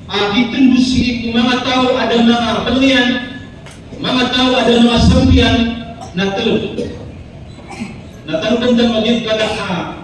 Ditembusi kung mga tao ada mga palian, mga tao ada mga sampian na telur. Na tanong dan maging kada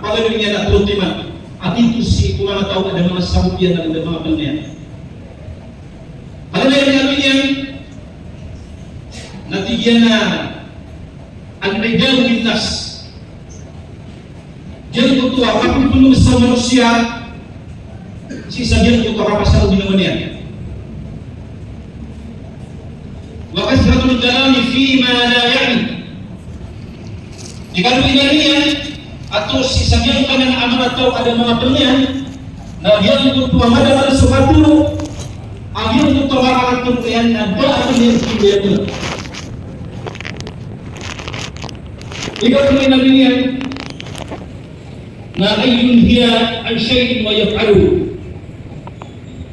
pagawin niya na tultiman. Ditembusi kung mga tao ada mga sampian na mga palian. Kalau yang lainnya natijana al-rijal bin nas. Jadi ketua apapun penuh sama manusia sisa dia untuk apa pasal binawanian. Wa kasratul kalami fi ma la ya'ni. Jika binawanian atau sisa dia kanan amanat atau ada mga penian, nah dia untuk ada sesuatu akhir untuk tawaran kemudian ada apa yang dia bilang. Jika binawanian na ayun hiya an syai'in wa yaf'aluhu.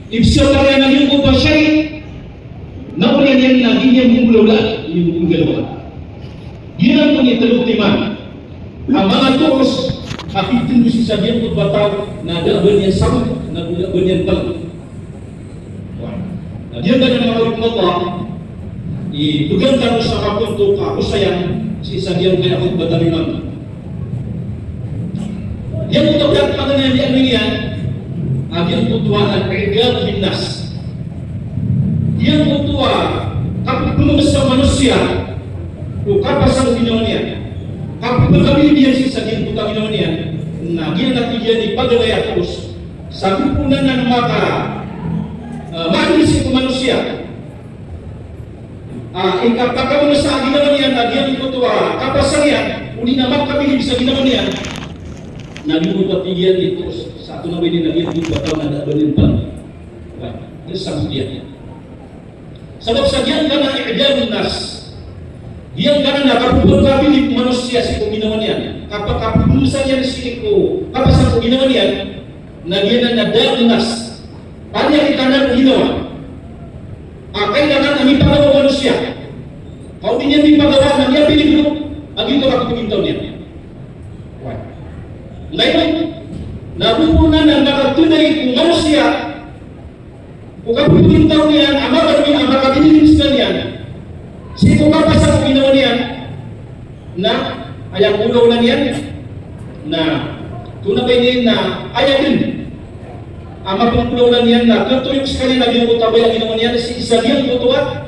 Ibsara yang yung ko syai' na ulian yan na hindi yung bulula yung galawa. Yun ang pangitulutiman. Ang mga tuos hakitin ko si sabihan ko bataw na dalaban yan sama na dalaban yan talang. Na diyan ka ng mga Allah ibuganda ko sa kapunto ako sayang si sabihan kaya ako batalinan. Yang untuk pengennya di Amerika, yang tua al-ijab bin nas. Yang tua kapag pumasa manusia, kapasang ginawanian. Kapag kami dia sa din puta ginawanian, na dia natijyan ni pagalaya terus. Sa kupunan ng maka manusia ke manusia. Kapag sa ginawanian na dia tua kapasang yan, uli naman kami bisa ginawanian. Nabi buat tigian itu satu nabi ini nabi itu 2 tahun ada berlimpah. Wah, itu sangat dia. Sebab sajian karena ijabun nas. Dia karena kapupun kami di manusia si penginawannya. Kapupun saja di sini ko. Apa sa penginawannya? Nabi na nadal nas. Banyak kita na penginawan. Akai dengan kami pagawa manusia. Kau dinya di pagawa na niya pilih grup. Agi ko ako pengintawnya. Lain, nabubunan ng nakatunay kung manusia, kung kapipintaw niyan, makapinilis ka niyan, si kung kapasa kung ginawa niyan, na ayang unaw na niyan, na tunabay niyan na ayang din, mapungulaw na niyan na tutuyok sa kanya na ginukutabay ang ginawa niyan, si isa niyang tutuwa,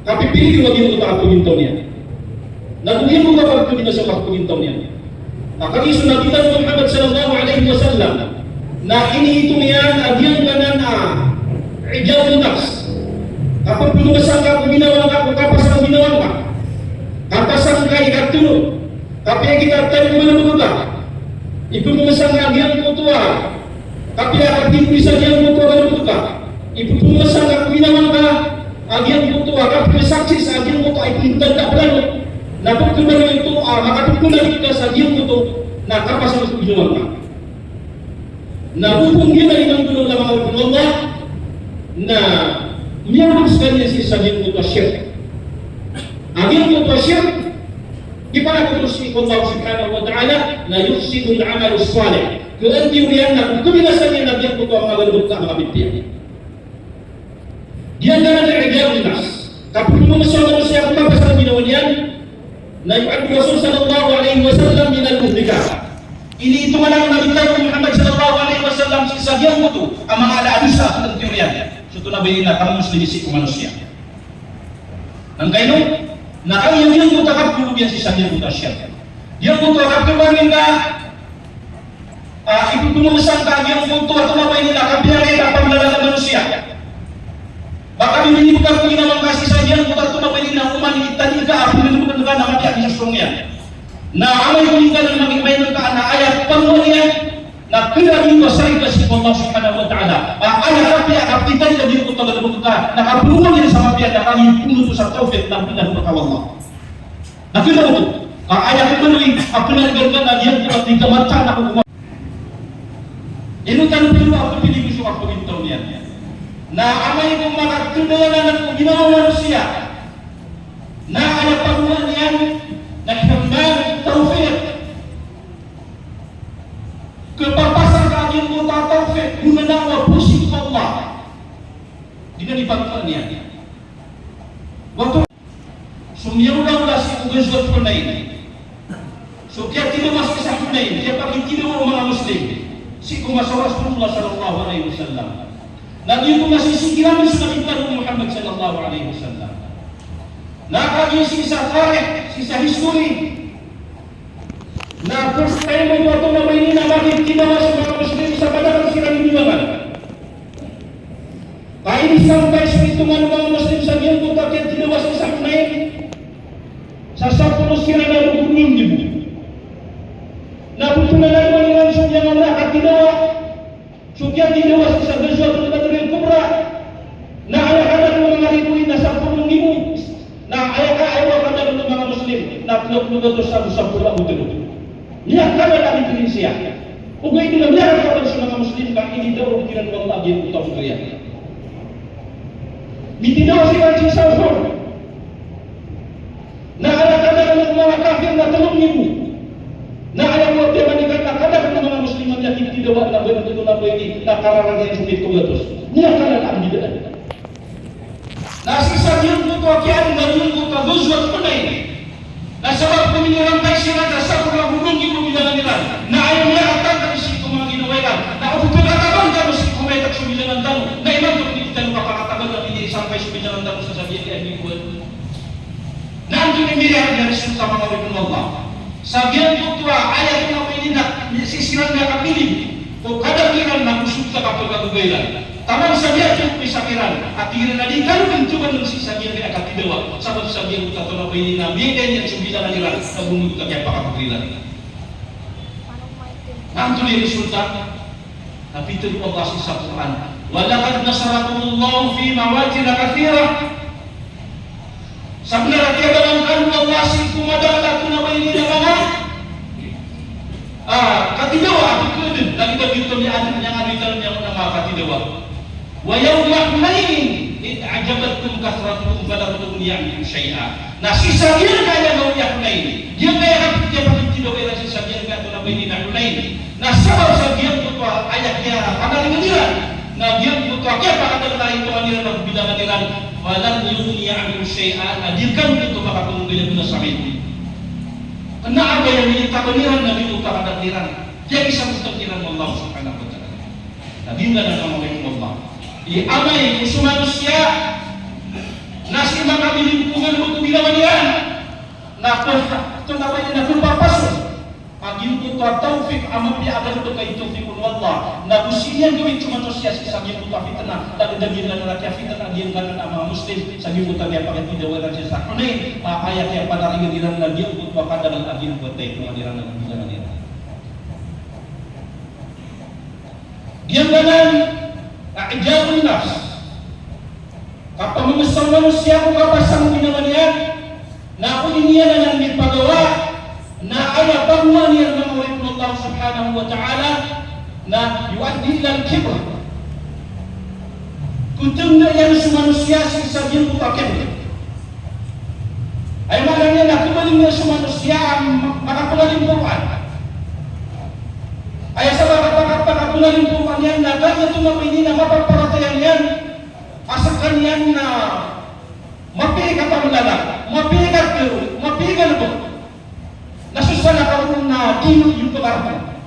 kapipili yung ginukutabay ang pugintaw niyan. Naguhin mo kapag tunin na sa pagpugintaw niyan. Kami sunnah kita Muhammad sallallahu alaihi wasallam na inihitung yan adyang kanan ijabun nafs. Kapag pinumasang ka kung ginawa ka, kung kapasang ginawa ka, kapasang ka ikatulog, kapag kita tayo malamugot ka, ipinumasang ka adyang kutuwa, kapag akatin ko isa adyang kutuwa malamugot ka, ipinumasang ka kung ginawa ka, adyang kutuwa, kapag saksi sa adyang kutuwa, ipinintanda plano, napagkunan ito, makapagkunan kita sa diyang ito na kapasang ito ginawa ka. Napupungin na rin ang tulong ng mga Allah na miyambang sa kanya sa diyang ito syirk. Ang diyang ito syirk, ipanakutos si Allah subhanahu wa ta'ala na yuksidu al-amal salih. Kung ang diuriyan na kung kuminasan niya na diyang ito ang mga galubot ka mga bintiyan. Diyan na na-ijab nas. Kapag pumasama siya kung kapasang ginawa niyan, na yung Rasul sallallahu alaihi wasallam min al-muhlikat. Ini itu malang Nabi Muhammad sallallahu alaihi wasallam sa diyan mo to ang mga alaadisa ng teorya. So to nabi na kang muslim si manusia. Nang kayo na ang yung mutakab yan si sa diyan mo tasya. Diyan mo to kapag bangin na ipupumusan ka diyan mo to at nabay nila kapiyari kapag lalala manusia. Baka binibig ka kung ginawang kasi sa diyan mo to nabay nila umanitan ka ako nilumutan ka na matiyak sa strong yan. Na amay ko ka na magiging ka na ayat pangulian na pinagin ko sa ika si Allah subhanahu wa ta'ala. Ayat kapiya kapitan na dito ko talaga ka nakapulungan niya sa mapiya na kami puno sa tawfiq ng pinagin ka Allah. Nakita mo ito. Ayat ko tuloy ang pinagin ka na diyan ko at ikamatang ako kumakas. Inutan pero ako pinigin sa kapagintao niya. Na amay ko makatunalan ng ginawa manusia. Na ayat pangulian niyan nagpagmang tawfiq. Kepapasan kaging mo tawfiq, gumanawa pusing Allah. Dina dipagkuan niya. Waktu sumiyawlah si ugazwat Hunain. So kaya tinawas sa Hunain, kaya pakitinawa mga Muslim. Si kumasawa Rasulullah sallallahu alaihi wasallam. Na yun masisikiran sa nakita Muhammad sallallahu alaihi wasallam. Nakagin sa tarikh, sa history. Na first time mo ito na may ninamagin tinawas sa mga Muslim sa padang silang nilaman. Kahit isang beses ito nga ng mga Muslim sa diyan kung bakit tinawas sa Hunain, sa 10 sila na lubungin din. Naputunalan mo yung ansyon niya nga na at tinawa. Sukya tinawas sa Ghazwat al-Badr al-Kubra na ayak-ayak ng mga ribuin na 10,000 na ayak-ayak ng mga Muslim na pinaglugato sa musabula utilo. Lihat ka na kami pilih siya. Kung ito na lihat ka sa mga Muslim kang ini daw bikinan ng Allah din utaw kaya. Mitinaw si Raja Sahur na ayak-ayak ng mga kafir na 3,000 na ayaw mo tayo manikat na kadang ng mga Muslim ang yakin tidawa na benar itu na pwede na kararang yang sumit kugatos. Niya ka na ang bidaan. Nasisa yun po ito kiyan na yun po kaguzwat ko na yun. Nasabab kuminirang tayo sila na sa mga hulungi mo bilangan nila na ayaw niya atan na isi ko mga ginawailan na upupagkatabang ka mo si kumetak sumilangan tanong na iman ko kita nung kapakatagal na hindi isang kayo sumilangan tanong sa sabihin kaya hindi buwan. Na ang tunimirihan niya resulta mga wipon Allah. Sabihan ko tua ayat na pwede na sisiran na kapiling o kadakiran na kusog sa kapagagugailan. Tamang sabihan ko pisakiran at tingin na di kayo bintuban ng sisabihan kaya katidawa sabab sabihan ko tato na pwede na bigay niya sumbila na nila na bumug ka kaya pakapagrilan. Na ang tuloy resulta napitul ko Allah sa Quran walakad nasarakumullahu fi mawatin na kathira. Sebenarnya dia dalam kandung Allah si kumadala tunaway nila mga katidawa betul dan kita gitu ni ada yang ada dalam yang nama katidawa. Wa yawma Hunain id ajabatkum kathratukum falam tughni ankum syai'a. Nah sisa dia kaya mau ya Hunain. Dia kaya dia pakai tidawa era sisa dia kaya tunaway nila Hunain. Nah sabab sabihan tu ayatnya pada ngadiran. Nah dia tu kaya pada lain tu ngadiran na bilang ngadiran walam yughni ankum syai'an adirkan itu maka kemudian guna sampai kena apa yang minta beniran Nabi Musa kadiran dia bisa mustaqbilan Allah subhanahu wa ta'ala Nabi enggak ada nama Allah di amai usul manusia nasi maka hubungan untuk bilawanian nah itu namanya nakul papasu agim itu taufik amal dia akan untuk itu fikun Allah na usinya gawin cuma manusia sagi buta fitnah dan daging dan rakyat fitnah dia kan ama muslim sagi buta dia pakai tidak wala jasa kuning ayat yang pada ringan diran lagi untuk wakada dan agim buat itu diran dan bilang dia dia dengan ajabun nafs kapag mengesal manusia kung kapasang pinamanian na uninian ng dipagawa na ala pagwan yang mengawin Allah subhanahu wa ta'ala na yuaddi ilal kibr kutung na yan sa manusia sa sabihin mo pakibr ay malangyan na kumaling na sa manusia makakulaling Quran ay sa makakulaling Quran yan na kanya tumapini na mapagparatayan yan asakan yan na mapigat ang lala mapigat ko nasusana ka na kino yung kabarba.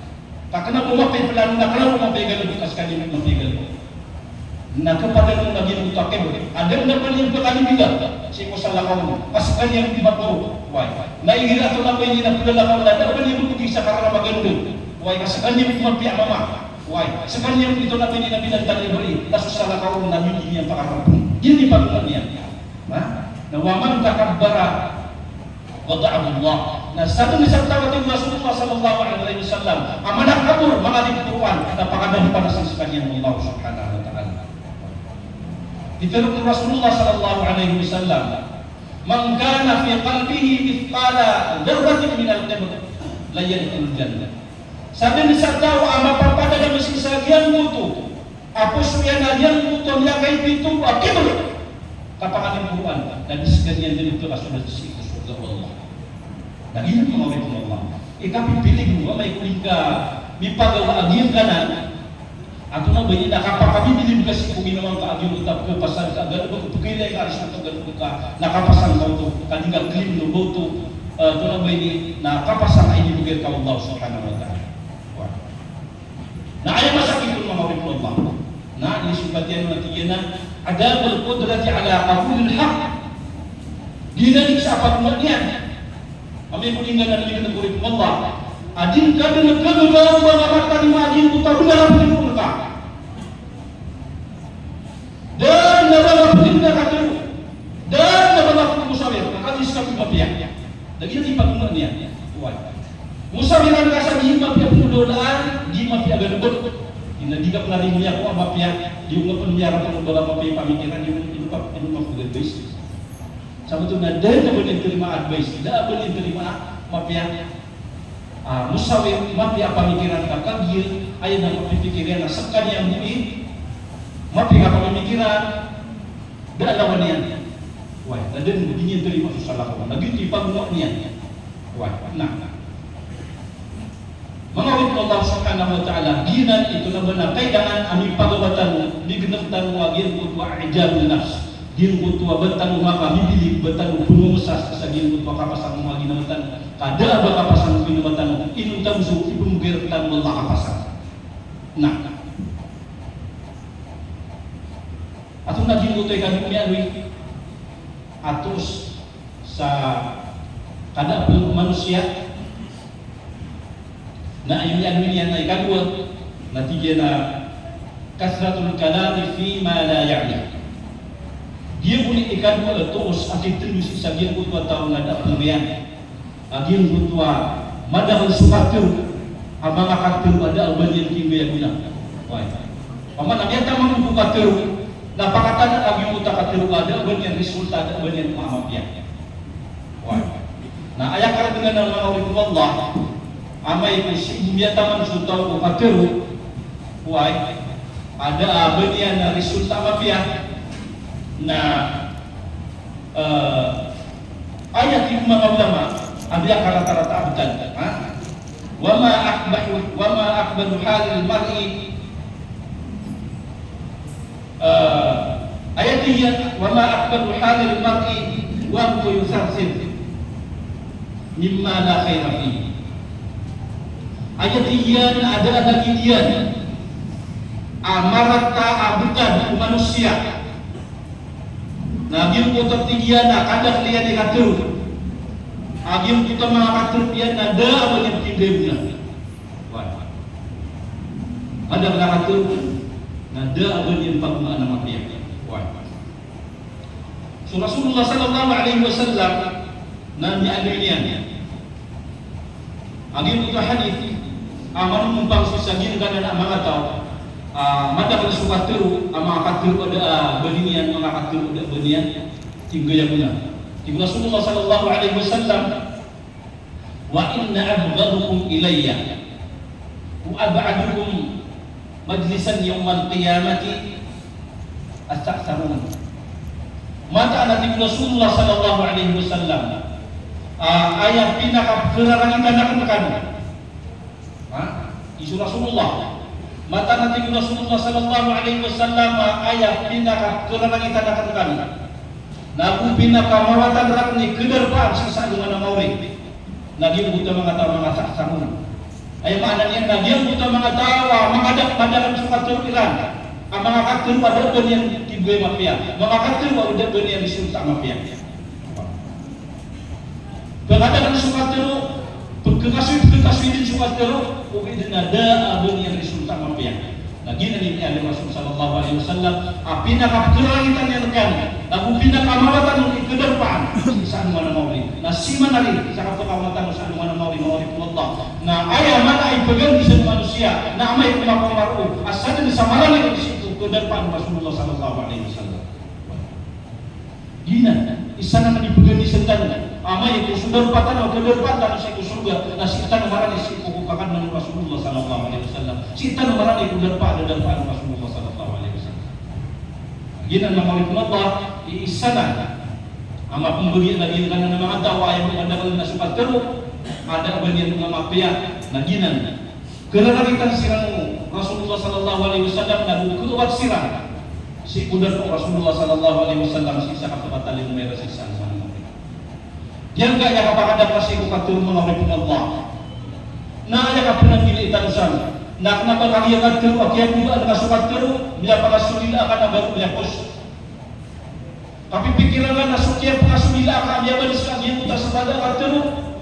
Takana bumapay pala na kalau mabigal bukas kanya mabigal ko. Nakapadal ng naging utakib. Ada na pala yung pagkalibigan. Si ko sa lakaw. Pas kanya yung ibabaw. Why? Naigira ito na po yung napulala ka wala. Ano ba yung bukti sa karana magandang? Why? Kasi kanya yung mapiya mama. Why? Sa kanya yung ito na po yung nabilang talibari. Nasusana lakaw na yun yung pakarap. Yun yung pagkuhan niya. Nawaman takabbara wada'ahu Allah. Nah, satu nisabtawatin Rasulullah sallallahu alaihi wasallam amanah kabur mengalih Quran napakadami panasan sa kanya ng Allah subhanahu wa ta'ala. Diteruk Rasulullah sallallahu alaihi wasallam man kana fi qalbihi mithqala dzarratin min al-kibr la yadkhulul jannah. Sabi ni sabdaw mapapada dalam sisagian mutu apos yan yan mutu niya kay pintu kibr kapangalan Quran dan sekian dito kasunod si surga Allah. Nah ini pengawin Allah. Ikapi pilih dua, may kuling ka mipagawa agim kanan. Ato na ba nakapakabilin kasi kung ginawa ka agyung utap ko pasan ka gano'n ko pagkila yung aris na gano'n ka nakapasan ka ito kanina klim no boto ito na ba nakapasan ay ibigay ka Allah subhanahu wa ta'ala na ayaw masakit yung mga wipon Allah na ilisugat yan ng tiyanan adab al-qudrati ala qabul al-haq dinalig sa pagmulat niyan kami puningan na naligan ng wipon Allah adin ka na nagkagagawa mga mata ni Adin ko tarunan ang pinipun ka dan nabalapin na katero dan nabalapin musawir nakadis ka pipapiyak dan ini pagmulat niya musawiran ka sa di mapiyak pulolaan di mapiyak ganubot hindi ka pala niya ko ang mapiyak di mo penyara kung dalam mapiyak pamikiran yung inupak advice sama itu na dan boleh terima advice tidak boleh terima mapiyak musawir mapi apa pemikiran kakagil ayo na mapipikiran na sekan yang mui mapi apa pemikiran dan lawan niya wah dan begini terima susah lakukan lagi di pagmuat niya wah nah mga wipon Allah subhanahu wa ta'ala ginan ito na ba na kailangan aming pagawatan di ginagtan mo agin ko tuwa ijab na nafs din ko tuwa bantang umaka bibilig bantang punusas sa gin ko tuwa kapasang mga ginamatan kada ba kapasang ginamatan inuntam so ibumugirtan mo Allah kapasang nah atong naging utoy kami umianoy atos sa kada po manusia na ayun yan ay kadwa na tigyan na kasratul kalami fi ma la ya'ni dia boleh ikadwa terus akhir terus sagian kutwa tahu nada pembian agin kutwa madahul sukatur abang akatur ada albanian kimbe ya guna wah paman dia tak mampu katur na pakatan agin utakatur ada albanian resulta ada albanian maafia wah nah ayat kala dengan nama Allah amai dia taman sultan ko katur wah ada albanian resulta maafia na ayat yung mga ulama ada rata-rata abutan wa ma akbahu halil mar'i ayat yan wa ma akbahu halil mar'i wa huwa yusarsir mimma la khaira fihi ayat yan ada lagi yan amarata abutan manusia Nabi ko tertinggian kada lihat dikatur. Agim kita mengakatur pian ada apa yang tidaknya. Wah. Ada mengakatur nada apa yang pagma nama pian. Wah. So Rasulullah sallallahu alaihi wasallam nami adilian. Agim itu hadis aman mumpang sisagin kana mga tao. Mata kalau suka teru, ama akatur pada benian, ama akatur pada benian, tinggal yang punya. Tinggal Rasulullah Sallallahu Alaihi Wasallam, wa inna abghadukum ilayya, wa ab'adukum majlisan yawmal qiyamati as-saksarun. Mata anak tinggal Rasulullah Sallallahu Alaihi Wasallam, ayat pinakap kerarangan anak-anak. Isu Rasulullah. Mata nanti Rasulullah sallallahu alaihi wasallam ayat pinaka keranang itanakan nabu pinaka mawatan rakni kederpaan sisa dengan mauri nagi buta mengatawa mga saksangun ay maknanya nagi buta mengatawa mengadap pandangan suka terpiran mga katur pada benian tibe mafia mga katur pada benian disulta mafia pengadaan suka teru Kekasih din suka teru ubi din ada abun yang resulta mafia. Lagi nanti ada Rasul sallallahu alaihi wasallam pinakapkerangitan yang kan. Lagu pinakamawatan ke depan sa mana mauli. Na siman ali sa kapakawatan sa mana mauli Allah. Na aya mana ay pegang di manusia. Na amay pinakamaru asal di samaran di situ ke depan Rasulullah sallallahu alaihi wasallam. Gina isana na dipegang di setan. Amai itu sudah patah atau berpatah nasi itu surga. Nasi kita nomor ini si kukukakan dengan Rasulullah Sallallahu Alaihi Wasallam. Si kita nomor ini itu berpatah dan Rasulullah Sallallahu Alaihi Wasallam. Gina nama Allah di sana. Ama pemberian lagi karena nama tahu ayat ada kalau nasi patah ada bagian nama pihak. Nah gina. Kerana kita sirang Rasulullah sallallahu alaihi wasallam nagkukuwat sira. Si kudan po Rasulullah sallallahu alaihi wasallam si sa kapatalin may rasisan sa mga. Diyan kaya kapakada kasi ko katulong mga orang Allah. Na aya ka pinagili itanusan. Na napakaliyakan ko akya ko ang nakasukat ko bila pakasulila ka na baru biapos. Tapi pikiran na nasukya pakasulila ka dia balis ka dia putar sabada katulong.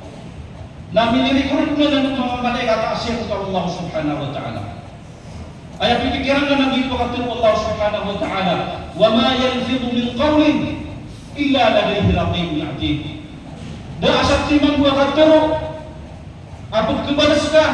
Na minirikurut na ng mga malaikat asya ko Allah subhanahu wa ta'ala. Ay pikiran na naging katulong Allah subhanahu wa ta'ala. Wa ma yalfidu min qawlin illa ladayhi raqibun atid. Da asap timang gua katulong. Apot kebalas ka.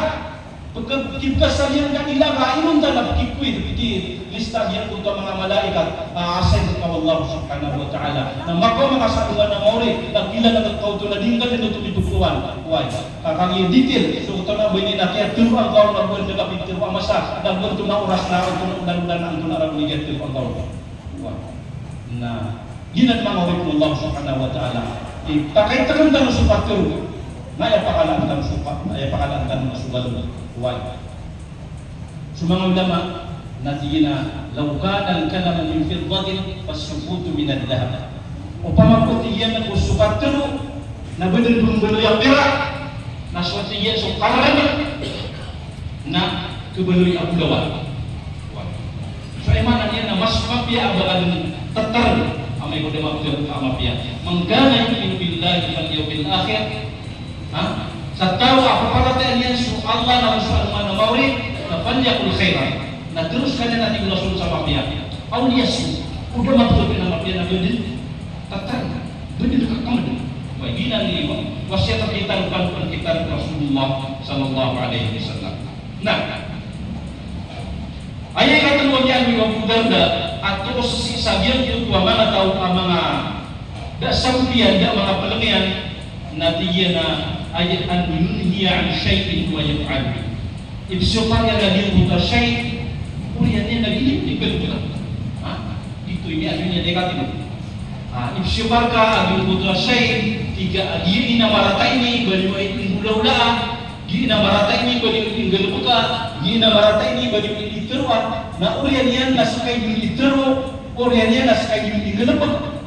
Pagkipkas sa liyan ka ilaga, inun na pagkikwid, di lista diyan kung mga malaikat, asay sa Allah subhanahu wa ta'ala. Na mako mga saluan na mauri, nagkila na nagkauto na din ka din ito ditukuan. Huwag, kakang i-detail, so ito na bini na kaya tiro ang kaon na buwan na kapit tiro ang masa, na buwan ito na oras na ito na ulan-ulan na ito na arang ligyan tiro ang kaon. Huwag, na ginan mga ulit ng Allah subhanahu wa ta'ala. Pakaitangan na supat tiro, Naya pakalaan ng suka, naya pakalaan ng subalong. Why? So mga ulama, natigina, law kana al-kalamu min fiddatin fas-sukutu min ad-dhahab. Upama po tiyan ng sukat tero, na benar-benar yang perak, na suatu tiyan so karana, na kebenar yang ulawan. So emana niya na mas mapya abakan tatar, amay ko demang mapya. Mangkana yu'minu billahi wal yawmil akhir. Sa tao ako parating yan so Allah na usual man mawri na falyakul khairan. Na terus kanya natin Rasul sa mapya. Aw yasu. Udah matul na mapya na bedil. Tatar. Bedil ka kamad. Wa ginan ni wasiat kita bukan kita Rasulullah sallallahu alaihi wasallam. Nah. Ayat kata wajah ni Abu Darda atau sisa dia itu mana tahu mga da sampian da mga pelengian natiyana ayat an yunhiya an syai'in wa yaf'al. Ibsupar yang lagi buta syai' uriannya lagi dibel-bel. Itu ini artinya negatif. Ibsupar ka lagi buta syai' tiga di namarata ini bali wa ingula-ula, di namarata ini bali inggeluka, di namarata ini bali iterwa. Na uriannya nasukay iterwa, uriannya nasukay inggeluka.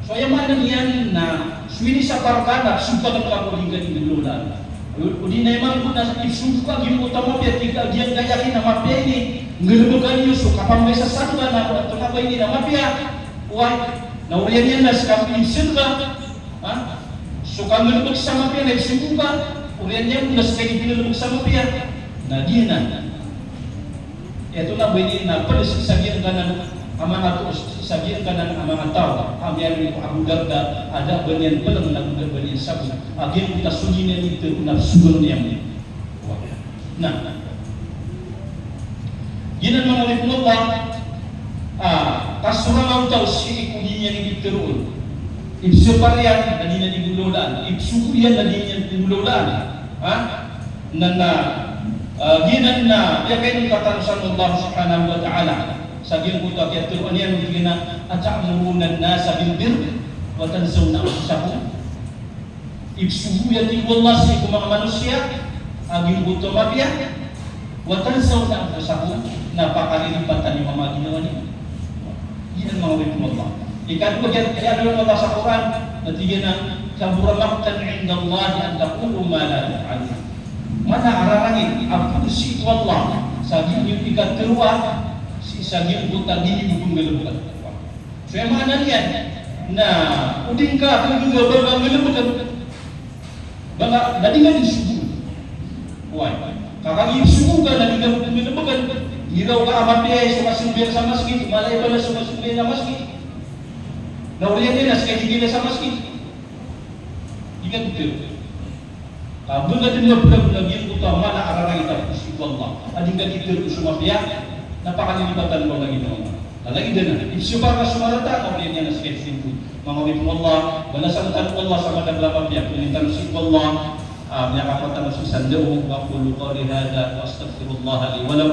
So yang mana niyan na swini sa parkana sumpah ng mga hingga di lulan. Udi na imang po na isuka yung utama piya tiga diyan gayakin na mapya ini ngelubukan niyo so kapag may sasakta na ito na ba ini na mapya why na uriyan yan na sa kapinsin ka so kang ngelubog sa mapya na isuka uriyan yan na sa kayo pinulubog sa mapya na di na ito na ba ini na palisagyan ka na amang atus sabihin ka ng mga tao kami ari ko Abu Darda ada banyan pelang nagbanyan sabu agin kita sunyinya itu na sugon niya nah ginan mga ulit mo pa kasurang taw si ikulinya ni diteruon ibsuparian na di na digulolan ibsurian na di niya digulolan na ginan na yakin katanusan Allah subhanahu wa ta'ala sabihin ko ito kaya turuan niya nung na atamuruna nasa bil bir wa tansawna anfusakum ibsuhuyati wallah sa mga manusia aging buto mapya wa tansawna anfusakum napakalilipatan ni mga ginawa niya yan ang mga wipong Allah ikadwa kaya ano Allah sa Quran natigyan na kabura maktan inda Allah an taqulu ma la taf'alun mana ararangin apu si wallah sabihin yung ikatruwa isagin buta dini bubung gelebukan. Saya mana niyan na uding ka kung gelebukan gelebukan. Baka dadi nga disugo. Why? Kakang isugo ka na gelebukan. Hiraw ka amat dia sa masumbir sa masjid, malay pala sa masumbir na masjid. Naulian dia sa kigila sa masjid. Ingat betul. Kabul na din nga pula giyan utama na ararang ita si Allah. Ading ka dito semua pihak napakalilipatan mo lagi naman. Lagi din na. Isyubar ka sumarata, kaulian niya na sa kaitin mga wipong Allah, balasan tanong Allah sa madaglapan niya, pilintan si Allah, niya kapatan sa sandao, wa qulu qawli hadha, wa astaghfirullah li wa lakum.